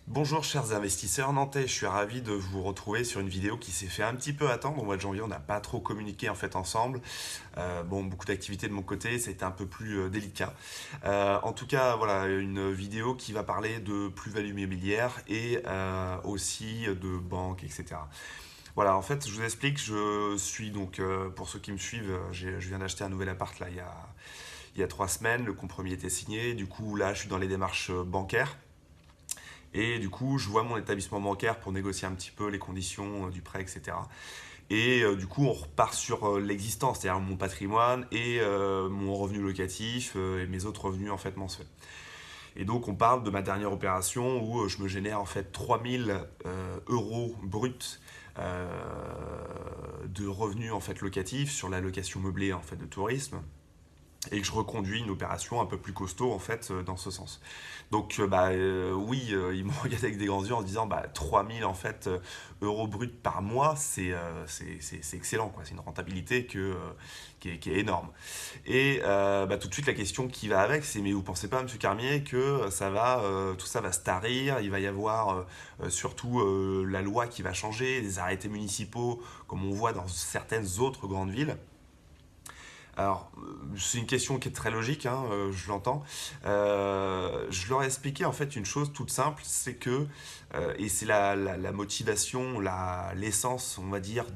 Bonjour chers investisseurs nantais, je suis ravi de vous retrouver sur une vidéo qui s'est fait un petit peu attendre. Au mois de janvier, on n'a pas trop communiqué en fait ensemble. Bon, beaucoup d'activités de mon côté, c'était un peu plus délicat. En tout cas, voilà, une vidéo qui va parler de plus-value immobilière et aussi de banque, etc. Voilà, en fait, je vous explique, je suis donc, pour ceux qui me suivent, je viens d'acheter un nouvel appart là il y a 3 semaines, le compromis était signé, du coup là je suis dans les démarches bancaires. Et du coup, je vois mon établissement bancaire pour négocier un petit peu les conditions du prêt, etc. Et du coup, on repart sur l'existence, c'est-à-dire mon patrimoine et mon revenu locatif et mes autres revenus en fait mensuels. Et donc, on parle de ma dernière opération où je me génère en fait 3000 euros bruts euh, de revenus en fait locatifs sur la location meublée en fait de tourisme et que je reconduis une opération un peu plus costaud en fait dans ce sens. Donc oui, ils me regardent avec des grands yeux en se disant 3000 en fait euros bruts par mois, c'est excellent quoi, c'est une rentabilité qui est énorme. Et tout de suite la question qui va avec, c'est mais vous pensez pas Monsieur Carmier que tout ça va se tarir, il va y avoir surtout la loi qui va changer, les arrêtés municipaux comme on voit dans certaines autres grandes villes. Alors, c'est une question qui est très logique, hein, je l'entends. Je leur ai expliqué en fait une chose toute simple, c'est que, et c'est la motivation, l'essence, on va dire,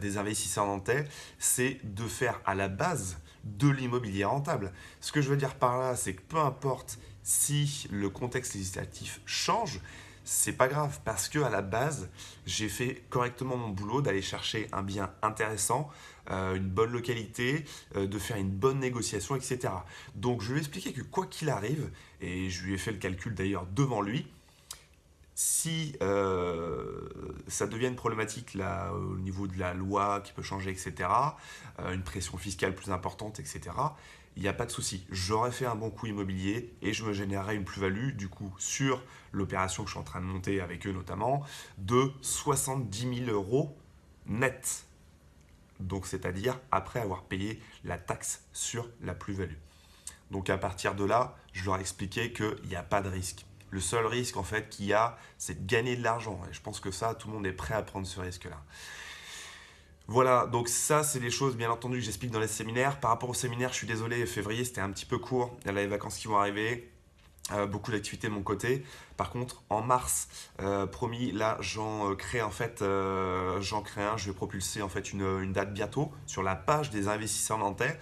des investisseurs nantais, c'est de faire à la base de l'immobilier rentable. Ce que je veux dire par là, c'est que peu importe si le contexte législatif change, c'est pas grave parce que à la base, j'ai fait correctement mon boulot d'aller chercher un bien intéressant, une bonne localité, de faire une bonne négociation, etc. Donc je lui ai expliqué que quoi qu'il arrive, et je lui ai fait le calcul d'ailleurs devant lui, si ça devient une problématique là, au niveau de la loi qui peut changer, etc., une pression fiscale plus importante, etc., il n'y a pas de souci. J'aurais fait un bon coup immobilier et je me générerais une plus-value, du coup, sur l'opération que je suis en train de monter avec eux notamment, de 70 000 euros net. Donc, c'est-à-dire après avoir payé la taxe sur la plus-value. Donc à partir de là, je leur ai expliqué qu'il n'y a pas de risque. Le seul risque en fait qu'il y a, c'est de gagner de l'argent. Et je pense que ça, tout le monde est prêt à prendre ce risque-là. Voilà, donc ça, c'est des choses, bien entendu, que j'explique dans les séminaires. Par rapport au séminaire, je suis désolé, février, c'était un petit peu court. Il y a les vacances qui vont arriver. Beaucoup d'activités de mon côté. Par contre, en mars, promis, là, j'en crée en fait, j'en crée un. Je vais propulser en fait une date bientôt sur la page des investisseurs nantais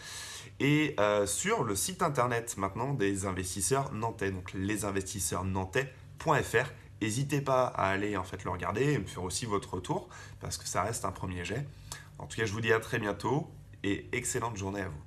et sur le site internet maintenant des investisseurs nantais, donc lesinvestisseursantais.fr. N'hésitez pas à aller en fait le regarder et me faire aussi votre retour parce que ça reste un premier jet. En tout cas, je vous dis à très bientôt et excellente journée à vous.